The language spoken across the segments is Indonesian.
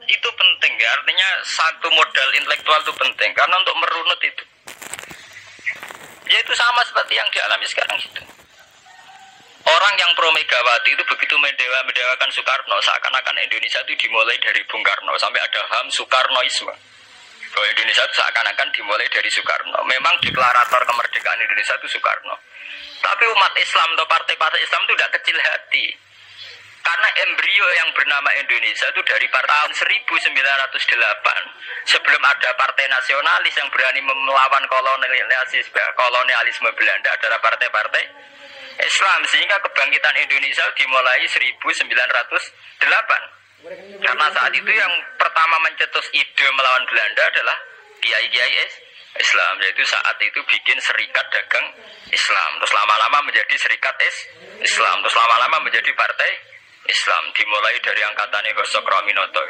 itu penting ya, artinya satu modal intelektual itu penting karena untuk merunut itu. Ya itu sama seperti yang dialami sekarang gitu. Orang yang pro Megawati itu begitu mendewakan Soekarno, seakan-akan Indonesia itu dimulai dari Bung Karno, sampai ada ham Soekarnoisme. Bahwa Indonesia itu seakan-akan dimulai dari Soekarno. Memang deklarator kemerdekaan Indonesia itu Soekarno. Tapi umat Islam atau partai-partai Islam itu tidak kecil hati. Karena embrio yang bernama Indonesia itu dari tahun 1908. Sebelum ada partai nasionalis yang berani melawan kolonialisme Belanda adalah partai-partai Islam. Sehingga kebangkitan Indonesia dimulai 1908. Karena saat itu yang pertama mencetus ide melawan Belanda adalah kiai-kiai Islam. Yaitu saat itu bikin serikat dagang Islam. Terus lama-lama menjadi serikat Islam. Terus lama-lama menjadi partai Islam. Dimulai dari angkatannya Hos Cokroaminoto.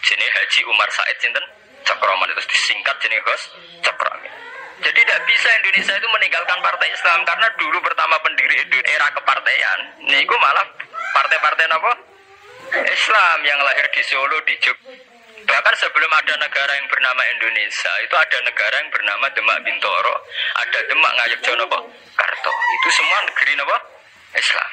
Jenis Haji Umar Said Sinten Cokroaminoto. Terus disingkat jenis Hos Cokroaminoto. Jadi tidak bisa Indonesia itu meninggalkan partai Islam. Karena dulu pertama pendiri era kepartaian niku malah partai-partai apa? Islam yang lahir di Solo, di Jogja. Bahkan sebelum ada negara yang bernama Indonesia, itu ada negara yang bernama Demak Bintoro, ada Demak Ngayogyakarta Karto. Itu semua negeri apa? Islam.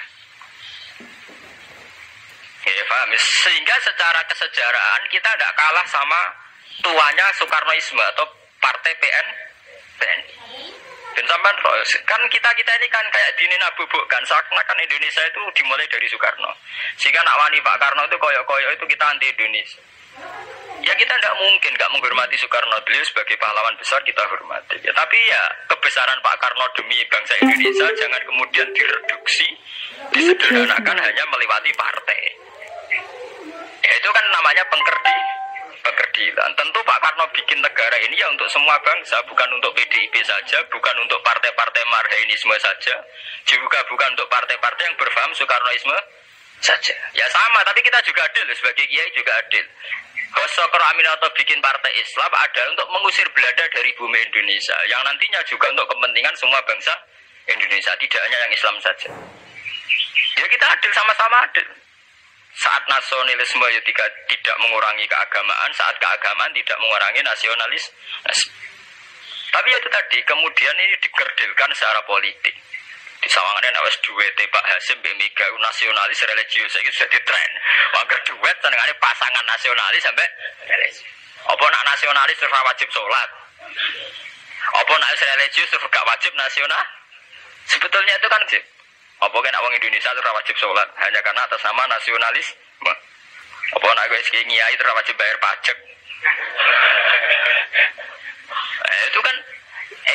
Ya, paham. Sehingga secara kesejarahan kita tidak kalah sama tuanya Soekarnoisme atau partai PNI. Dan sampai kan kita ini kan kayak dinin abubukkan seakan-akan Indonesia itu dimulai dari Soekarno. Sehingga nak wani Pak Karno itu koyok-koyok itu kita anti Indonesia. Ya kita tidak mungkin nggak menghormati Soekarno, beliau sebagai pahlawan besar kita hormati. Ya, tapi ya kebesaran Pak Karno demi bangsa Indonesia jangan kemudian direduksi, disederhanakan hanya melewati partai. Ya itu kan namanya pengkerdilan. Tentu Pak Karno bikin negara ini ya untuk semua bangsa, bukan untuk PDIP saja, bukan untuk partai-partai marhainisme saja, juga bukan untuk partai-partai yang berfaham Soekarnoisme saja. Ya sama, tapi kita juga adil, sebagai kiai juga adil. Hos Cokroaminoto bikin partai Islam ada untuk mengusir Belanda dari bumi Indonesia, yang nantinya juga untuk kepentingan semua bangsa Indonesia, tidak hanya yang Islam saja. Ya kita adil, sama-sama adil. Saat nasionalisme ya tidak mengurangi keagamaan, saat keagamaan tidak mengurangi nasionalis. Tapi itu tadi, kemudian ini dikerdilkan secara politik. Di Sawangan awas duet Pak Hasim Mega nasionalis religius itu sudah ditren. Mangker duet senengane pasangan nasionalis sampai religius. Apa nak nasionalis terus wajib sholat? Apa nak religius terus gak wajib nasional? Sebetulnya itu kan sih. Apa kan orang Indonesia itu wajib sholat hanya karena atas nama nasionalis? Apa nak gue kiai itu wajib bayar pajak?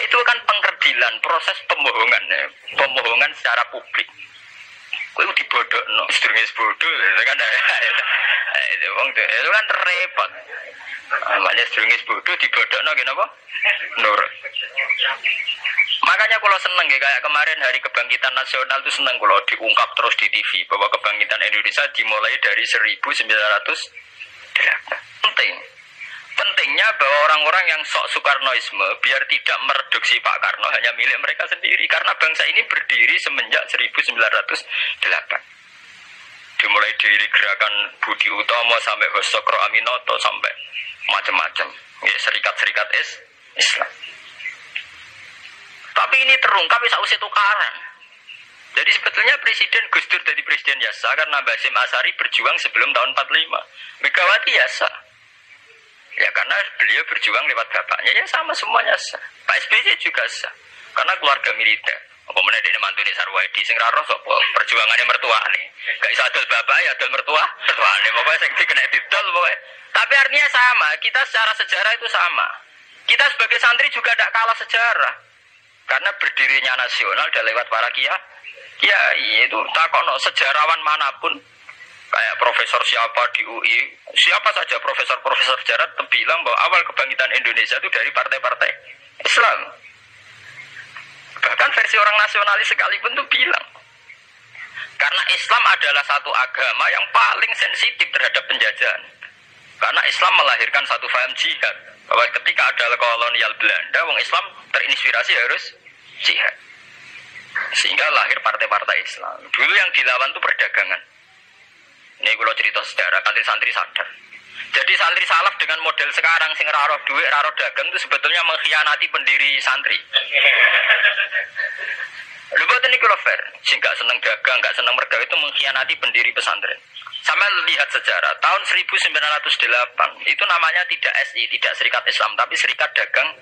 Itu kan pengkerdilan, proses pembohongan, pembohongan secara publik. Kau dibodokno, sedurunge bodoh, kan? Itu kan repot. Makanya sedurunge bodoh dibodokno, kenapa? Nurut. Makanya kalau seneng ya, kayak kemarin Hari Kebangkitan Nasional itu seneng kalau diungkap terus di TV bahwa kebangkitan Indonesia dimulai dari 1908. Pentingnya bahwa orang-orang yang sok Soekarnoisme biar tidak mereduksi Pak Karno hanya milik mereka sendiri, karena bangsa ini berdiri semenjak 1908. Dimulai dari gerakan Budi Utomo sampai Hos Cokroaminoto sampai macam-macam, ya, serikat-serikat Islam. Tapi ini terungkap bisa usia tukaran. Jadi sebetulnya Presiden Gus Dur jadi Presiden Yasa karena Basim Asari berjuang sebelum tahun 45. Megawati Yasa. Ya karena beliau berjuang lewat bapaknya, ya sama semuanya sah. Pak SBY juga sah, karena keluarga militer. Apa mana dia mantune Sarwedi sing ra roh sapa perjuangannya mertuane. Gak iso adol bapak ya adol mertuane. Pokoknya sing kena didol pokoknya. Tapi artinya sama, kita secara sejarah itu sama. Kita sebagai santri juga tidak kalah sejarah. Karena berdirinya nasional udah lewat para kiai itu takono sejarawan manapun. Kayak profesor siapa di UI, siapa saja profesor sejarah bilang bahwa awal kebangkitan Indonesia itu dari partai-partai Islam. Bahkan versi orang nasionalis sekalipun tuh bilang, karena Islam adalah satu agama yang paling sensitif terhadap penjajahan. Karena Islam melahirkan satu faham jihad, bahwa ketika ada kolonial Belanda, wong Islam terinspirasi harus jihad. Sehingga lahir partai-partai Islam. Dulu yang dilawan itu perdagangan. Ini kalau cerita sejarah, santri sadar. Jadi santri salaf dengan model sekarang sing raro duit, raro dagang itu sebetulnya mengkhianati pendiri santri. Lha boten niku lho fair, sing gak seneng dagang, gak seneng mergawe itu mengkhianati pendiri pesantren. Sama lihat sejarah, tahun 1908 itu namanya tidak SI, tidak Serikat Islam, tapi Serikat Dagang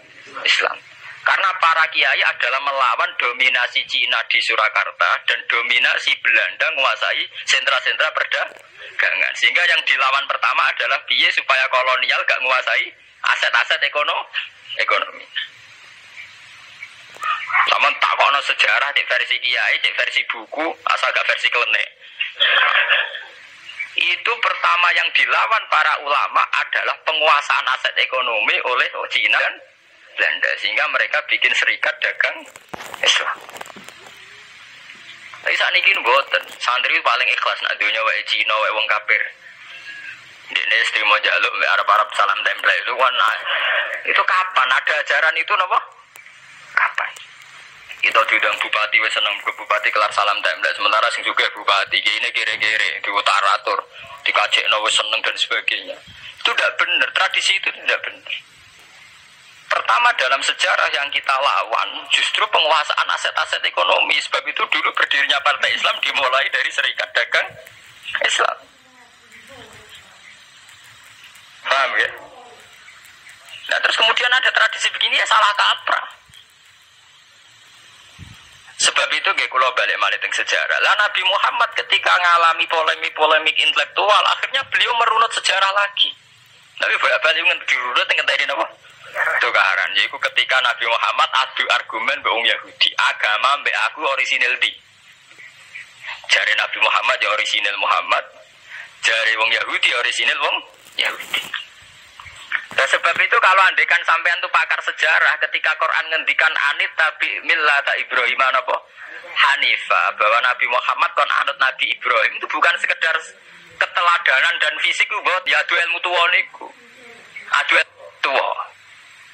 Islam. Karena para kiai adalah melawan dominasi Cina di Surakarta dan dominasi Belanda menguasai sentra-sentra perdagangan. Sehingga yang dilawan pertama adalah piye supaya kolonial gak menguasai aset-aset ekonomi. Sama tak kono sejarah cek versi kiai, cek versi buku, asal gak versi klenek. Itu pertama yang dilawan para ulama adalah penguasaan aset ekonomi oleh Cina dan Belanda, sehingga mereka bikin Serikat Dagang Islam. Tapi saat ini mboten, santri paling ikhlas nak dunia wae Cina wae wong kafir. Dene istri mau jaluk mbek Arab-Arab salam tempel itu kan. Itu kapan ada ajaran itu napa? Kapan? Itu diundang bupati wis seneng bupati kelar salam tempel, sementara sing juga bupati ini kere-kere diutar-atur, dikajekno wis seneng dan sebagainya. Itu tidak benar, tradisi itu tidak benar. Pertama dalam sejarah yang kita lawan justru penguasaan aset-aset ekonomi. Sebab itu dulu berdirinya Partai Islam dimulai dari Serikat Dagang Islam. Paham ya? Nah terus kemudian ada tradisi begini ya salah kaprah. Sebab itu kalau balik teng sejarah. Lah Nabi Muhammad ketika ngalami polemik intelektual, akhirnya beliau merunut sejarah lagi. Tapi balik dirunut dengan tadi apa? Tukaran. Yaitu ketika Nabi Muhammad adu argumen mbek wong Yahudi, agama mbek aku orisinil di. Jare Nabi Muhammad ya orisinil Muhammad, jare wong Yahudi orisinil wong Yahudi. Dan sebab itu kalau andekan sampean tuh pakar sejarah, ketika Quran ngendikan anit tapi millata Ibrahim apa? Hanifah, bahwa Nabi Muhammad kon anut Nabi Ibrahim itu bukan sekedar keteladanan dan fisik buat ya adu ilmu tuwa niku. Adu tuwa.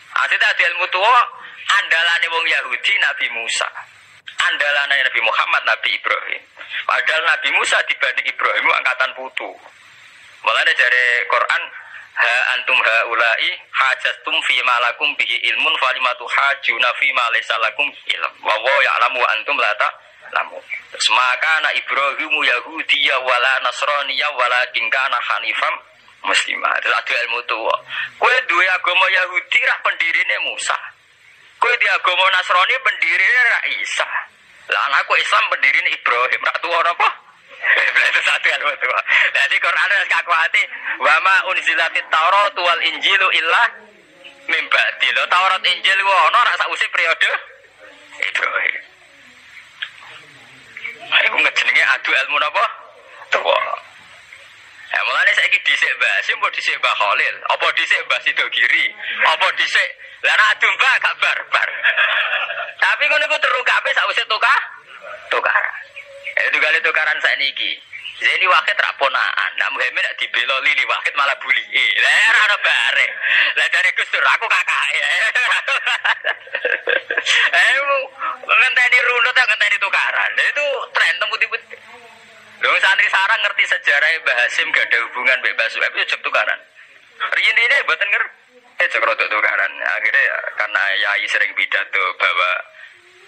Aslinya adu ilmu tuwa andalane wong Yahudi Nabi Musa. Andalane Nabi Muhammad Nabi Ibrahim. Padahal Nabi Musa dibanding Ibrahim angkatan putu. Mulane dari Quran ha antum haula'i hajastum fi ma lakum bihi ilmun falimatu hajuna fi ma laysa lakum ilm wa wa ya'lamu antum la ta'lamun. Maka na Ibrahimu Yahudiyya wala Nasraniyya walakin kana hanifam muslimah. Itu adu ilmu tuwa. Kowe duwe agama Yahudi ra pendirine Musa. Kowe di agama Nasrani pendirine ra Isa. Lah anakku Islam pendirine Ibrahim. Ra tuwa napa? Itu satu ilmu tuwa. Jadi Quran wis kakuati wa ma unzilatit Taurat wal Injilu illa mim ba'di. Taurat Injil ku ana ra sakwise periode Ibrahim. Iku ngejenenge adu ilmu napa? Tuwa. Ya mulane saiki dhisik Mbah Hasyim apa dhisik Mbah Khalil, apa dhisik Mbah Sidogiri, apa dhisik lha nek adu Mbah gak barbar. Tapi ngono iku terungkape sakwise tukaran. Itu kali tukaran sakniki. Zeni Wahid ra ponaan, nak Muhammad nek dibela Lili Wahid malah buli. Lah ora ono bare. Lah jare Gus Dur aku kakake. Ngenteni runut ngenteni tukaran. Lah itu tren temputi-temputi. Lho santri sarang ngerti sejarah Mbah Hasyim gak ada hubungan mbek Mbah Suhaib itu tukaran. Riyen ini mboten ngerti cek rodok tukaran. Akhirnya ya, karena yai sering pidato bahwa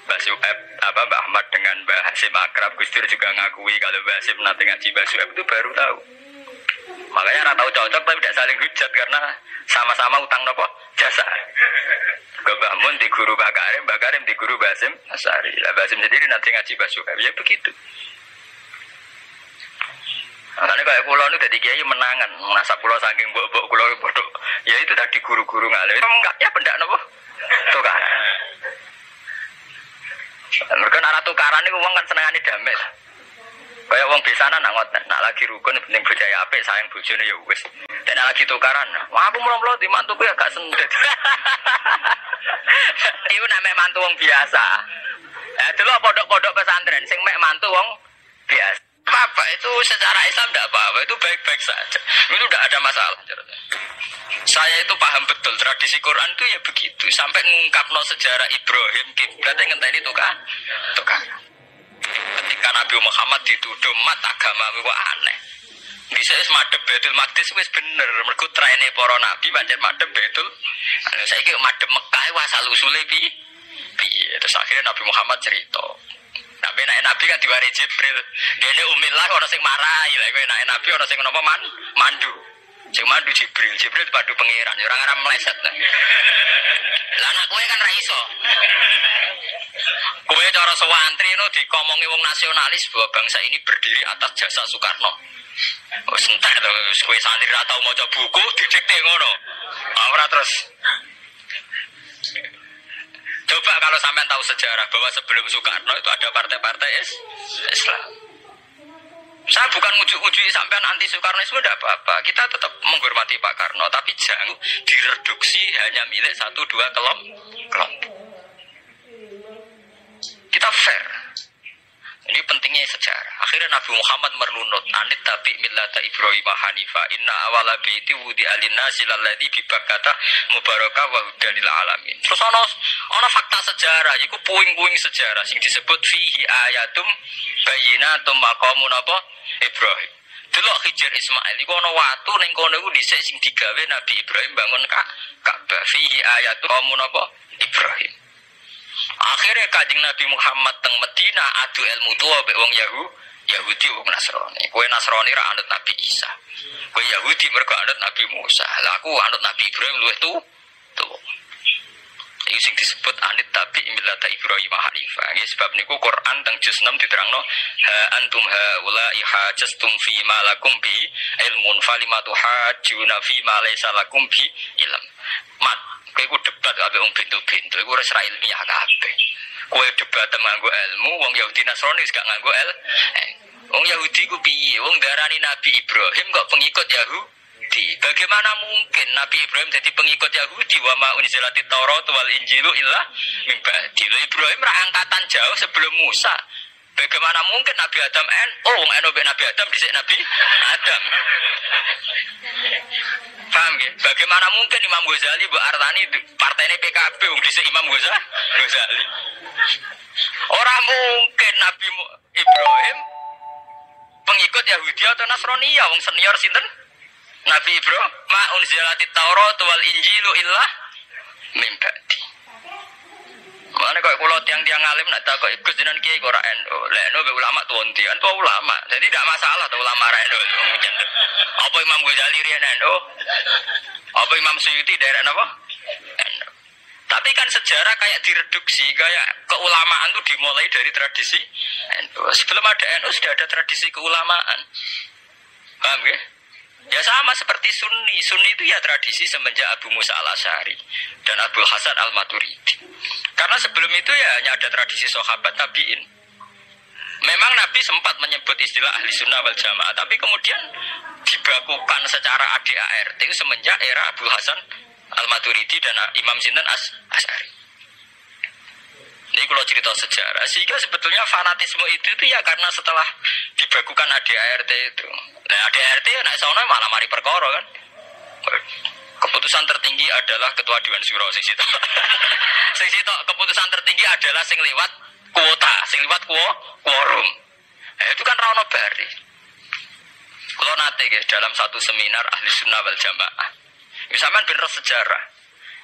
Mbah Suhaib Mbah Ahmad dengan Mbah Hasyim akrab, Gus Dur juga ngakui kalau Mbah Hasyim nanti ngaji Mbah Suhaib itu baru tahu. Makanya ora tahu cocok tapi tidak saling hujat karena sama-sama utang nopo jasa. Ke Mbah Mun di guru Mbah Karim di guru Mbah Hasyim Asari. Lah Mbah Hasyim sendiri nanti ngaji Mbah Suhaib ya begitu. Makanya kayak pulau itu dari kiai menangan, nasa pulau saking bok pulau bodoh. Ya itu tadi guru-guru ngalir. Itu enggaknya benda nopo tukaran. Mereka arah tukaran itu uang kan senengane damai. Kayak uang biasa nak ngoten, nak lagi rukun penting bojaya apik sayang bojone ya wis. Dan lagi tukaran. Wah aku mulo-mulo di mantuku ya gak sendet. Iku nek mek mantu wong biasa. Dulu pondok-pondok pesantren sing mek mantu wong biasa. Apa itu secara Islam tidak apa-apa, itu baik-baik saja, itu tidak ada masalah. Saya itu paham betul tradisi Quran itu ya begitu, sampai ngungkapno sejarah Ibrahim kiblat yang ngenteni tukar. Ketika Nabi Muhammad dituduh mat agama itu aneh, di dhisik wis madhep Baitul Maqdis wis bener. Mergo traine para nabi pancen madhep Baitul. Saiki madhep Mekah wis asal usule piye. Terus akhirnya Nabi Muhammad cerita. Nabi Nabi kan diwari Jibril. Dene umillah ana sing marahi lha kowe nek Nabi ana sing napa mandu. Sing mandu Jibril. Jibril dipandu pangeran. Ora ngarep meleset. Lah anak kowe kan ra iso. Kowe cara sewantri no dikomongi wong nasionalis bahwa bangsa ini berdiri atas jasa Soekarno. Wis entek to kowe santri ra tau maca buku didikte ngono. Ora terus. Coba kalau sampean tahu sejarah bahwa sebelum Soekarno itu ada partai-partai Islam. Saya bukan ujuk-ujuk sampean anti Soekarnoisme tidak apa-apa. Kita tetap menghormati Pak Karno, tapi jangan direduksi hanya milik 1-2 kelompok. Kita fair. Ini pentingnya sejarah. Akhirnya Nabi Muhammad merunut anit tabi millata Ibrahim hanifa inna awala baiti wudi alinasi lalladzi bi Bakkah mubarakah wa hudan lil alamin. Terus ana fakta sejarah iku puing-puing sejarah sing disebut fihi ayatum bayyinatum maqamun apa Ibrahim. Delok Khidir Ismail iku ana watu ning kono iku dhisik sing digawe Nabi Ibrahim bangun Ka'bah fihi ayatum maqamun apa Ibrahim. Akhirnya Kanjeng Nabi Muhammad teng Medina adu ilmu tua mbek wong Yahudi wong Nasrani. Kowe Nasrani ra anut Nabi Isa. Kowe Yahudi mergo anut Nabi Musa. Lah aku anut Nabi Ibrahim luwih tuwa. Iki sing disebut anit tabi millata Ibrahim hanifah. Nggih sebab niku Quran teng juz 6 diterangno ha antum haula ihajastum fi ma lakum bi ilmun falimatu hajjuna fi ma laysa lakum bi ilm. Mat kowe ku debat ambek wong pintu-pintu iku ora ilmiah kabeh. Kowe debat nganggo ilmu, wong Yahudi Nasrani gak nganggo wong Yahudi ku piye? Wong darani Nabi Ibrahim kok pengikut Yahudi. Bagaimana mungkin Nabi Ibrahim jadi pengikut Yahudi? Wa ma unzilatit Taurat wal Injilu illa min ba'di. Ibrahim ra angkatan jauh sebelum Musa. Bagaimana mungkin Nabi Adam wong Nabi Adam dhisik Nabi Adam. Paham ya? Bagaimana mungkin Imam Ghazali Mbak Artani partainya PKB wong dhisik Imam Ghazali. Orang mungkin Nabi Ibrahim pengikut Yahudi atau Nasrani ya wong senior sinten? Nabi Ibrahim ma unzilatit Taurat wal Injilu illa min ba'di. Mana kok kula tiang-tiang alim nak tak kok ikut jenengan kiai kok ora NU. Lek NU be ulama tuwon tian tuwa ulama. Jadi tidak masalah tuh ulama ra NU. Apa Imam Ghazali riyen NU? Apa Imam Suyuti daerah napa? NU. Tapi kan sejarah kayak direduksi, kayak keulamaan itu dimulai dari tradisi NU. Sebelum ada NU sudah ada tradisi keulamaan. Paham ya? Ya sama seperti Sunni. Sunni itu ya tradisi semenjak Abu Musa al-Asy'ari dan Abu Hasan al-Maturidi. Karena sebelum itu ya hanya ada tradisi sahabat tabi'in. Memang Nabi sempat menyebut istilah ahli sunnah wal jamaah, tapi kemudian dibakukan secara ADART semenjak era Abu Hasan al-Maturidi dan Imam Sinten Asy'ari. Ini kalau cerita sejarah, sehingga sebetulnya fanatisme itu ya karena setelah dibakukan ADART itu. Nah ADART ya nak sono malah mari perkara kan. Keputusan tertinggi adalah ketua Dewan Syuro sing sitok. Sing sitok keputusan tertinggi adalah sing lewat kuota, sing lewat quorum. Nah, itu kan ra ono bari. Kalau nate guys dalam satu seminar ahli sunnah wal jamaah. Misalkan bener sejarah.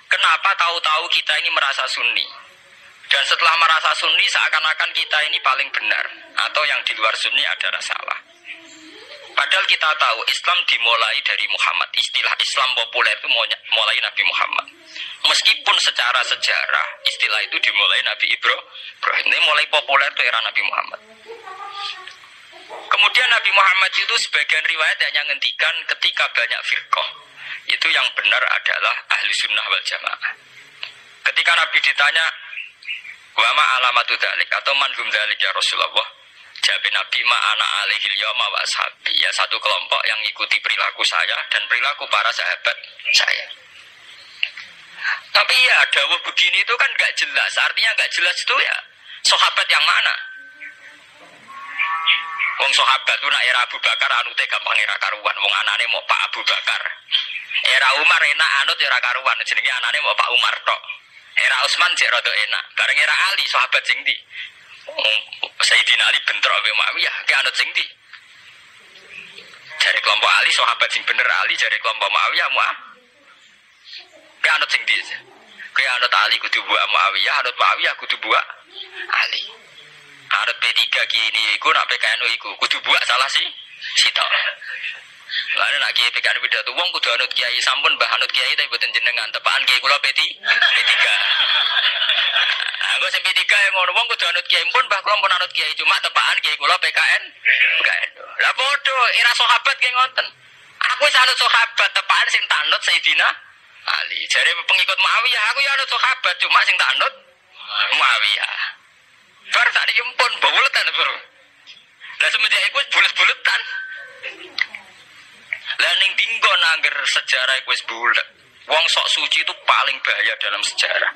Kenapa tahu-tahu kita ini merasa sunni? Dan setelah merasa sunni seakan-akan kita ini paling benar atau yang di luar sunni adalah salah. Padahal kita tahu Islam dimulai dari Muhammad. Istilah Islam populer itu mulai Nabi Muhammad. Meskipun secara sejarah istilah itu dimulai Nabi Ibrahim. Ini mulai populer itu era Nabi Muhammad. Kemudian Nabi Muhammad itu sebagian riwayat hanya ngendikan ketika banyak firqah. Itu yang benar adalah ahli sunnah wal jamaah. Ketika Nabi ditanya wa ma alamatu dzalik atau manhum dzalik ya Rasulullah. Jawab Nabi ma ana alaihil yauma wa ashabi. Ya satu kelompok yang ikuti perilaku saya dan perilaku para sahabat saya. Tapi ya dawuh begini itu kan enggak jelas. Artinya enggak jelas itu ya sahabat yang mana? Wong sahabat itu nak era Abu Bakar anute gampang era karuan. Wong anane mau Pak Abu Bakar. Era Umar enak anut era karuan. Jenenge anane mau Pak Umar tok. Era Utsman cek rada enak. Bareng era Ali sahabat sing ndi? Sayyidina Ali bentrok ambek Muawiyah, ki anut sing ndi? Jare kelompok Ali sahabat sing bener Ali, jare kelompok Muawiyah anut sing ndi? Kowe anut Ali kudu buak Muawiyah, anut Muawiyah kudu buak Ali. Anut P3 kini iku nak PKNU iku kudu buak salah si sitok. Lah nek kiai PKNU pidato wong kudu anut kiai sampun mbah anut kiai tapi boten jenengan tepaan kiai kula P3. Anggo sing P3 yang ngono wong kudu anut kiai pun mbah kula pun anut kiai cuma tepaan kiai kula PKNU. Lah padha era sahabat ki ngoten. Aku wis anut sahabat tepaan sing tanut Sayyidina Ali. Jare pengikut Muawiyah aku ya anut sahabat cuma sing tanut Muawiyah. Bar sak iki pun buletan, Bro. Lah semenjak iku wis bulet-buletan. Lah ning dinggo nangger sejarah iku wis bulet. Wong sok suci itu paling bahaya dalam sejarah.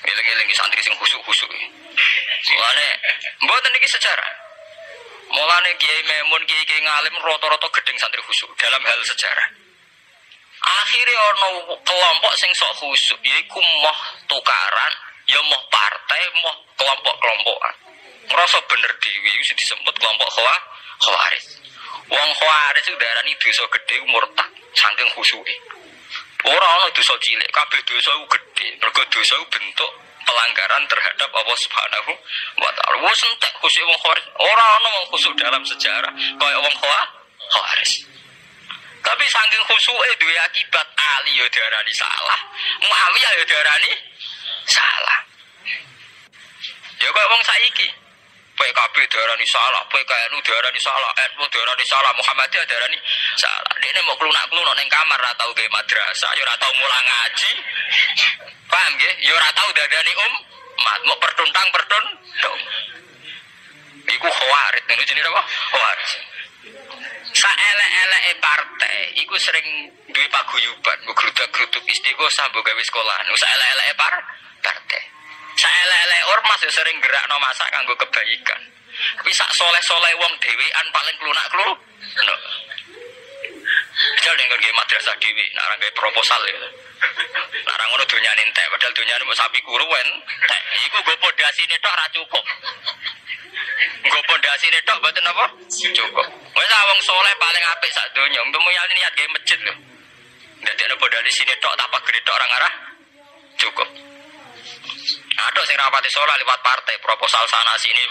Eling-eling santri sing khusuk-khusuk. Mulane mboten iki sejarah. Mulane Kiai Memun, Kiai ngalim rata-rata gedeng santri khusuk dalam hal sejarah. Akhirnya ono kelompok sing sok khusuk yaiku moh tukaran, ya moh partai, moh kelompok-kelompokan. Ngrasa bener dhewe iku disebut kelompok Khawarij. Wong Khawarij itu darani dosa gedhe murtad saking khusuke. Ora ana dosa cilik, kabeh dosa iku gedhe. Mergo dosa iku bentuk pelanggaran terhadap Allah Subhanahu wa taala. Wes entek khusuk wong Khawarij. Ora ana wong khusuk dalam sejarah kaya wong Khawarij. Tapi saking khusuke duwe akibat Ali yo diarani salah, Muawiyah yo diarani salah. Ya kok wong saiki PKB diarani salah, PKNU diarani salah, NU diarani salah, Muhammadiyah diarani salah. Dene mau klunak-klunuk ning kamar ora tau ge madrasah, ya ora tau mulang ngaji. Paham nggih? Ya ora tau dadani umat, mau pertuntang-pertuntung. Iku Khawarij, niku jenenge apa? Khawarij. Saelek-eleke partai iku sering duwe paguyuban, nggruduk-gruduk istighosah mbok gawe sekolahan. Saelek-eleke partai. Saelek-eleke ormas yo sering gerakno masa kanggo kebaikan. Tapi sak soleh-soleh wong dhewean paling klunak-kluk. No. Jare nggon madrasah dhewe, nek ora gawe proposal ya. Nek ora ngono donyane entek, padahal donyane mung sapi kuru entek. Iku go pondasine tok ora cukup. Nggo pondasine tok mboten apa? Cukup. Wis wong saleh paling apik sak donya. Untuk muyane niat gawe masjid lho. Ndadekno pondasine tok tak pagere tok ora ngarah. Cukup. Ada sing rapati saleh liwat partai proposal sana sini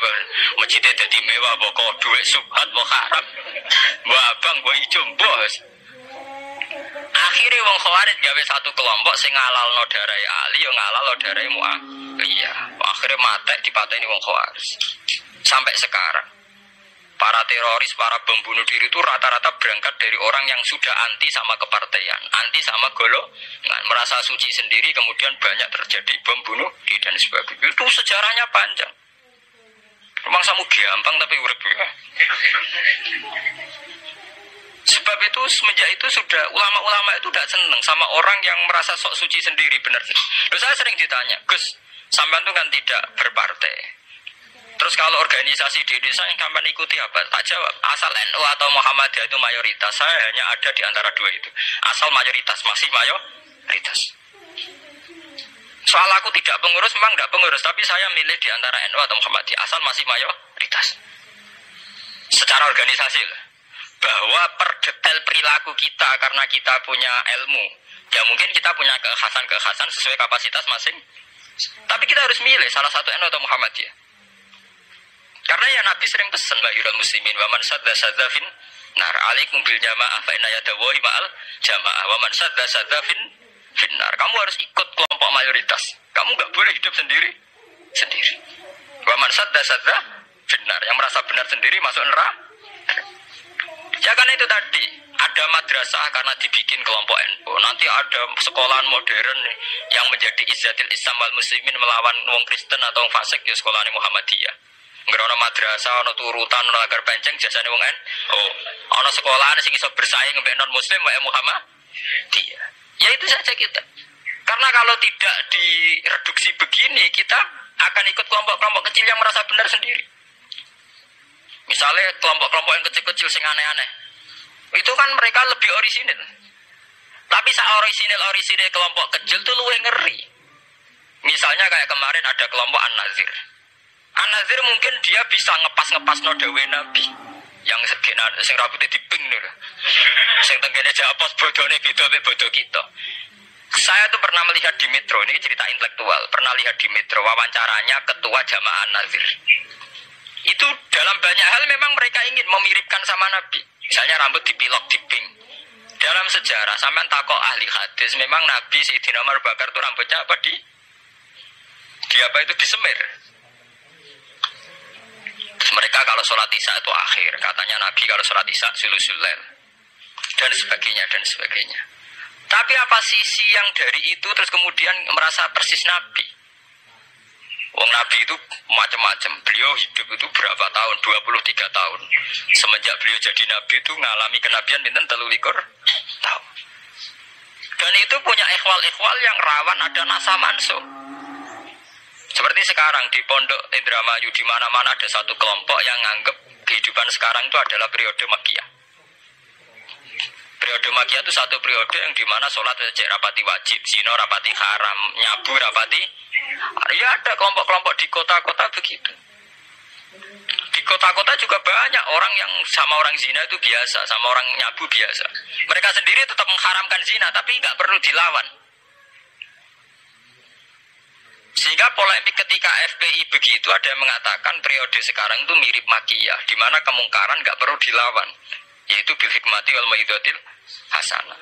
masjid dadi mewah mbok dhuwit subhat mbok haram. Mbok abang mbok ijo bos. Akhirnya wong Khawarij gawe satu kelompok sing ngalalno darahe Ali yo ngalalno darahe Muawiyah. Akhirnya matek dipateni wong Khawarij. Sampai sekarang para teroris, para pembunuh diri itu rata-rata berangkat dari orang yang sudah anti sama kepartaian, anti sama golongan, merasa suci sendiri, kemudian banyak terjadi bom bunuh diri dan sebagainya. Itu sejarahnya panjang. Memang samu gampang tapi urip ya. Sebab itu semenjak itu sudah ulama-ulama itu tidak senang sama orang yang merasa sok suci sendiri, benar. Terus saya sering ditanya, Gus, sampean itu kan tidak berpartai. Terus kalau organisasi di Indonesia yang sampean ikuti apa? Tak jawab. Asal NU atau Muhammadiyah itu mayoritas, saya hanya ada di antara dua itu. Asal mayoritas, masih mayoritas. Soal aku tidak pengurus, memang tidak pengurus, tapi saya milih di antara NU atau Muhammadiyah. Asal masih mayoritas. Secara organisasi lah. Bahwa per detail perilaku kita karena kita punya ilmu, ya mungkin kita punya kekhasan sesuai kapasitas masing. Tapi kita harus milih salah satu NU atau Muhammadiyah. Karena ya Nabi sering pesan lahirul muslimin wa man sadda fin nar alaikum bil jamaah fa inna yadawahi ma'al jamaah wa man sadda fin nar. Kamu harus ikut kelompok mayoritas. Kamu enggak boleh hidup sendiri. Wa man sadda fin nar. Yang merasa benar sendiri masuk neraka. Ya karena itu tadi ada madrasah karena dibikin kelompok NU. Nanti ada sekolahan modern yang menjadi izzatil Islam wal muslimin melawan wong Kristen atau wong fasik ya sekolahan Muhammadiyah. Ngerono madrasah, ono turutan, ono agar penceng jasane wong ono sekolahan sing iso bersaing mbek non muslim wae Muhammadiyah. Ya itu saja kita. Karena kalau tidak direduksi begini, kita akan ikut kelompok-kelompok kecil yang merasa benar sendiri. Misalnya kelompok-kelompok yang kecil-kecil sing aneh-aneh. Itu kan mereka lebih orisinil. Tapi saat orisinil kelompok kecil itu luwih ngeri. Misalnya kayak kemarin ada kelompok An-Nazir. An-Nazir mungkin dia bisa ngepas no dawe Nabi. yang sing rambutnya diping nih, sing tenggene japos bodone beda mek bodo kita. Saya tuh pernah melihat di Metro, ini cerita intelektual, pernah lihat di Metro wawancaranya ketua Jamaah Nazir. Itu dalam banyak hal memang mereka ingin memiripkan sama Nabi. Misalnya rambut dipilok, diping. Dalam sejarah, sampean takok ahli hadis, memang Nabi Sayyidina Umar Bakar tuh rambutnya apa di apa itu disemir. Terus mereka kalau sholat isya itu akhir, katanya Nabi kalau sholat isya sulusul lail dan sebagainya dan sebagainya. Tapi apa sisi yang dari itu terus kemudian merasa persis Nabi? Wong Nabi itu macam-macam. Beliau hidup itu berapa tahun? 23 tahun. Semenjak beliau jadi Nabi itu ngalami kenabian pinten 23 tahun. Dan itu punya ikhwal-ikhwal yang rawan ada nasa mansuh. Seperti sekarang di Pondok Indramayu di mana-mana ada satu kelompok yang nganggep kehidupan sekarang itu adalah periode Makkiyah. Periode Makkiyah itu satu periode yang dimana sholat wajib rapati wajib, zina rapati haram, nyabu rapati. Ya ada kelompok-kelompok di kota-kota begitu. Di kota-kota juga banyak orang yang sama orang zina itu biasa, sama orang nyabu biasa. Mereka sendiri tetap mengharamkan zina, tapi nggak perlu dilawan. Sehingga polemik ketika FPI begitu ada yang mengatakan periode sekarang itu mirip Makkiyah, di mana kemungkaran nggak perlu dilawan, yaitu bil hikmati wal mau'izatil hasanah.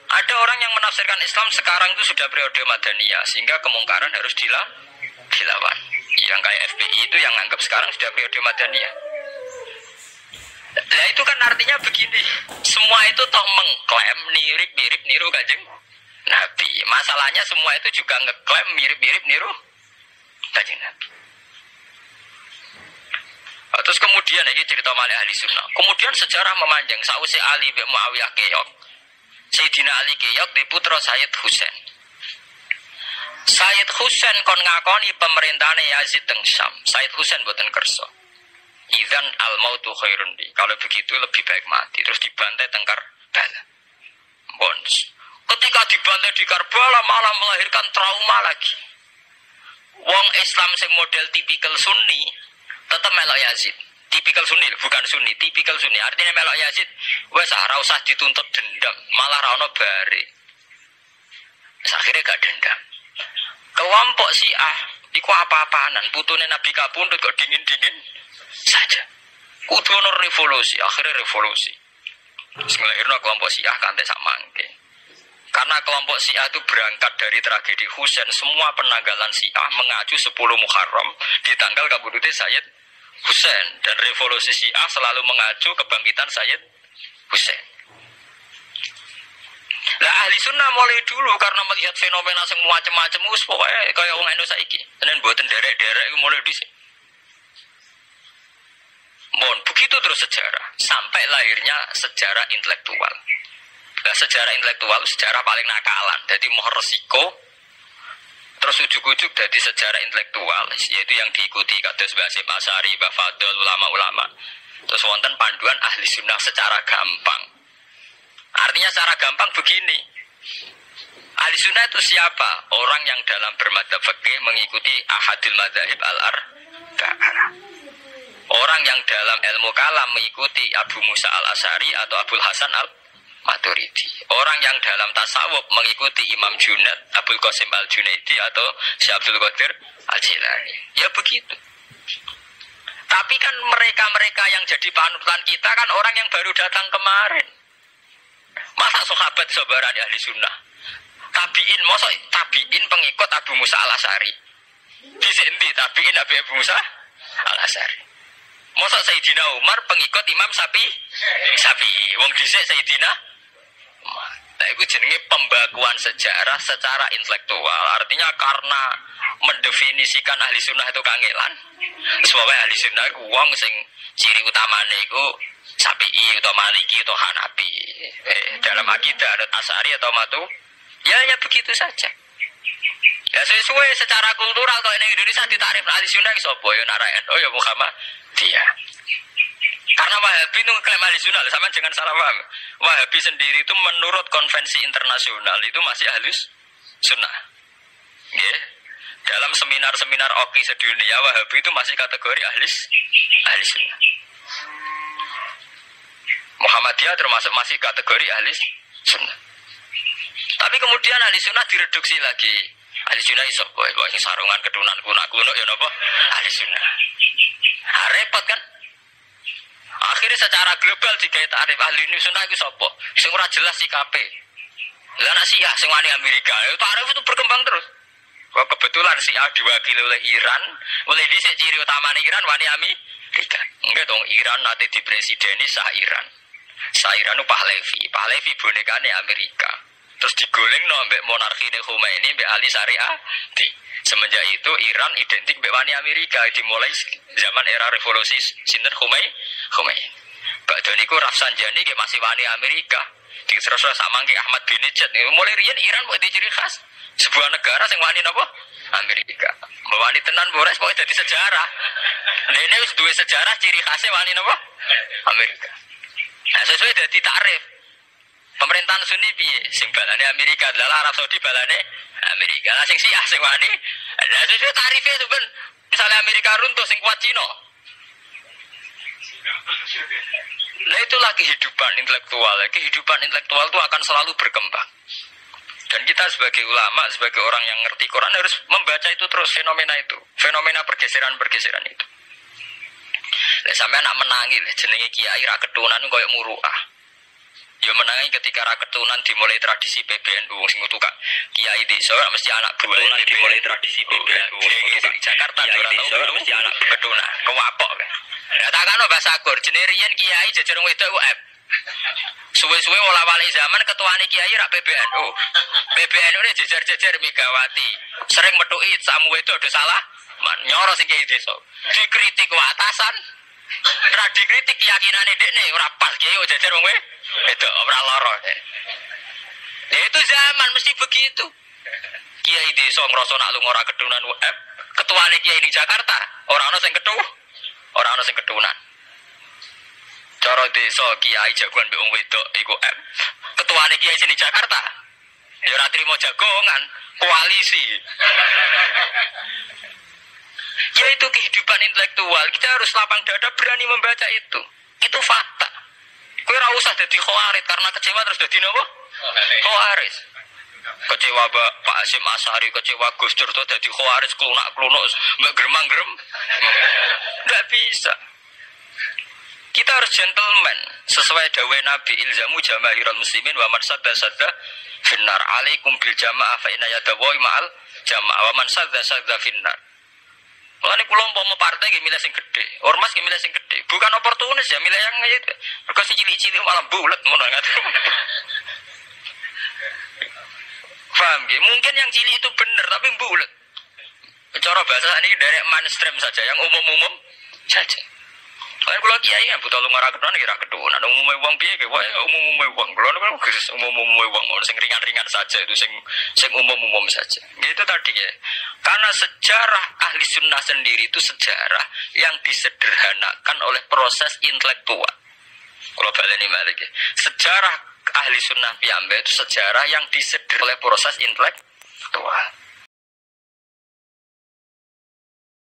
Ada orang yang menafsirkan Islam sekarang itu sudah periode Madaniyah, sehingga kemungkaran harus dilawan. Yang kayak FPI itu yang anggap sekarang sudah periode Madaniyah. Nah itu kan artinya begini, semua itu toh mengklaim mirip-mirip niru Kanjeng Nabi. Masalahnya semua itu juga ngeklaim mirip-mirip niru Kanjeng Nabi. Terus kemudian ini cerita malih ahli sunnah. Kemudian sejarah memanjang. Sausi Ali bin Muawiyah keok, Sayyidina Ali keok di putra Sayyid Husain. Sayyid Husain kon ngakoni pemerintahane Yazid teng Syam. Sayyid Husain boten kersa. Idzan al mautu khairun di. Kalau begitu lebih baik mati. Terus dibantai teng Karbala. Bons. Ketika dibantai di Karbala malah melahirkan trauma lagi. Wong Islam sing model tipikal Sunni tetap melok Yazid. Tipikal Sunni, bukan Sunni, tipikal Sunni. Artinya melok Yazid, wes ora usah dituntut dendam, malah ra ono bare. Akhirnya gak dendam. Kelompok Syiah iku apa-apaanan, putune Nabi kapundhut kok dingin-dingin saja. Kudu ono revolusi, akhirnya revolusi. Bismillahirrahmanirrahim, kelompok Syiah kanthi sak mangke. Karena kelompok Syiah itu berangkat dari tragedi Husain, semua penanggalan Syiah mengacu 10 Muharram di tanggal kabudute Sayyid Husain, dan revolusi Syiah selalu mengacu kebangkitan Sayyid Husain. Lah ahli sunnah mulai dulu karena melihat fenomena semua macam-macam wis pokoke kaya wong Indonesia iki. Tenan mboten derek-derek mulai dhisik. Mohon begitu terus sejarah sampai lahirnya sejarah intelektual. Nah, sejarah intelektual sejarah paling nakalan. Jadi mau resiko terus ujuk-ujuk dari sejarah intelektual, yaitu yang diikuti kados Mbah Hasyim Asy'ari, Mbah Fadl, ulama-ulama. Terus wonten panduan ahli sunnah secara gampang. Artinya secara gampang begini. Ahli sunnah itu siapa? Orang yang dalam bermadzhab fikih mengikuti ahadil madzhab al-arba'ah. Orang yang dalam ilmu kalam mengikuti Abu Musa al-Asy'ari atau Abul Hasan al-Maturidi. Orang yang dalam tasawuf mengikuti Imam Junaid, Abul Qasim al-Junaidi atau Syekh Abdul Qadir al-Jilani. Ya begitu. Tapi kan mereka-mereka yang jadi panutan kita kan orang yang baru datang kemarin. Masa sahabat sahabat ahli sunnah? Tabiin, masa tabiin pengikut Abu Musa al-Asy'ari? Disenti tabiin Abu Musa al-Asy'ari. Masa Sayyidina Umar pengikut Imam Syafi'i? Wong dhisik Sayyidina Umar. Nah, itu jenenge pembakuan sejarah secara intelektual. Artinya karena mendefinisikan ahli sunnah itu kangelan. Sebabnya ahli sunnah itu wong sing ciri utamanya itu Syafi'i atau Maliki atau Hanafi. Dalam akidah ada Asy'ari atau Matu. Ya hanya begitu saja. Ya sesuai secara kultural kalau di Indonesia ditarif ahli sunnah sapa ya Narayan. Oh ya Muhammad dia. Karena Wahabi itu klaim ahli sunnah, sama jangan salah paham. Wahabi sendiri itu menurut konvensi internasional itu masih ahli sunnah. Yeah. Dalam seminar-seminar OKI sedunia Wahabi itu masih kategori ahli sunnah. Muhammadiyah termasuk masih kategori ahli sunnah. Tapi kemudian ahli sunnah direduksi lagi. Ahli sunnah iso boy sing sarungan ketunan kuno ya napa? Ahli sunnah. Repot kan? Akhirnya secara global digawe takrif ahli sunnah iku sapa? Sing ora jelas sikape. Lah nek Syiah sing wani Amerika, takrif itu berkembang terus. Kok kebetulan Syiah diwakili oleh Iran, oleh dhisik ciri utamane Iran wani Amerika. Enggak dong, Iran nanti di presideni sah Iran. Sah Iran itu Pahlavi. Pahlavi bonekane Amerika. Terus digoleng no mbek monarkine Khomeini mbek Ali Syariah. Semenjak itu Iran identik mbek wani Amerika dimulai zaman era revolusi sinten Khomeini. Badhe niku Rafsanjani nggih masih wani Amerika. Terus sama nggih Ahmad Binijad mulai riyen Iran kok ciri khas sebuah negara sing wani napa? Amerika. Wani tenan bores kok dadi sejarah. Dene wis duwe sejarah ciri khasnya wani napa? Amerika. Nah, sesuai dadi takrif. Pemerintahan Sunni piye? Sing balane Amerika, adalah Arab Saudi balane Amerika. Lah sing Syiah sing wani. Lah sesuai tarife itu kan misalnya Amerika runtuh sing kuat Cina. Nah itulah kehidupan intelektual. Kehidupan intelektual itu akan selalu berkembang. Dan kita sebagai ulama, sebagai orang yang ngerti Quran harus membaca itu terus fenomena itu, fenomena pergeseran-pergeseran itu. Lah sampean nak menangi jenenge kiai ra ketunan koyo muruah. Ya menangi ketika ra ketunan dimulai tradisi PBNU sing utuh kiai desa mesti anak buah dimulai tradisi PBNU di Jakarta ora tau mesti anak ketunan kewapok. Ya takano bahasa Gur jenenge riyen kiai jejer wedok UF. Suwe-suwe wala-wali zaman ketuane kiai rak PBNU. PBNU ini jejer-jejer Megawati. Sering metuki samu wedok do salah. Nyoro sing kiai desa. Dikritik ku atasan. Ora dikritik keyakinane dekne ora pas kiai jejer wong wedok ora lara. Ya itu zaman mesti begitu. Kiai desa ngrasa nak lunga ora ketunan UF. Ketuane kiai ning Jakarta ora ana sing ketu. Ora ana sing ketunan. Cara desa kiai jagoan mbek wong wedok iku ketuane kiai sini Jakarta. Ya ora trimo jagongan, koalisi. Ya itu kehidupan intelektual. Kita harus lapang dada berani membaca itu. Itu fakta. Kowe ora usah dadi khawarit karena kecewa terus dadi napa? Khawarit. Kecewa Pak Hasyim Asy'ari, kecewa Gus Dur to dadi khawarit klunak-klunuk mbek gremang-grem. Enggak bisa. Kita harus gentleman sesuai dawuh Nabi ilzamu jamaahirul muslimin wa man sadda finnar alaikum bil jamaah fa inna yadawi ma'al jamaah wa man sadda finnar. Mulane kula umpama partai nggih milih sing gedhe, ormas nggih milih sing gedhe. Bukan oportunis ya milih yang mergo sing cilik-cilik malah bulet ngono ngaten. Paham nggih? Mungkin yang cilik itu benar tapi bulet. Cara bahasa ini dari mainstream saja yang umum-umum saja. Kan kula kiai kan buta lunga ra ketunan kira ketunan. Umume wong piye ke wae umume wong. Kula niku umume wong sing ringan-ringan saja itu sing umum-umum saja. Gitu tadi ya. Karena sejarah ahli sunnah sendiri itu sejarah yang disederhanakan oleh proses intelektual. Kalau baleni balik ya. Sejarah ahli sunnah piyambak itu sejarah yang disederhanakan oleh proses intelektual.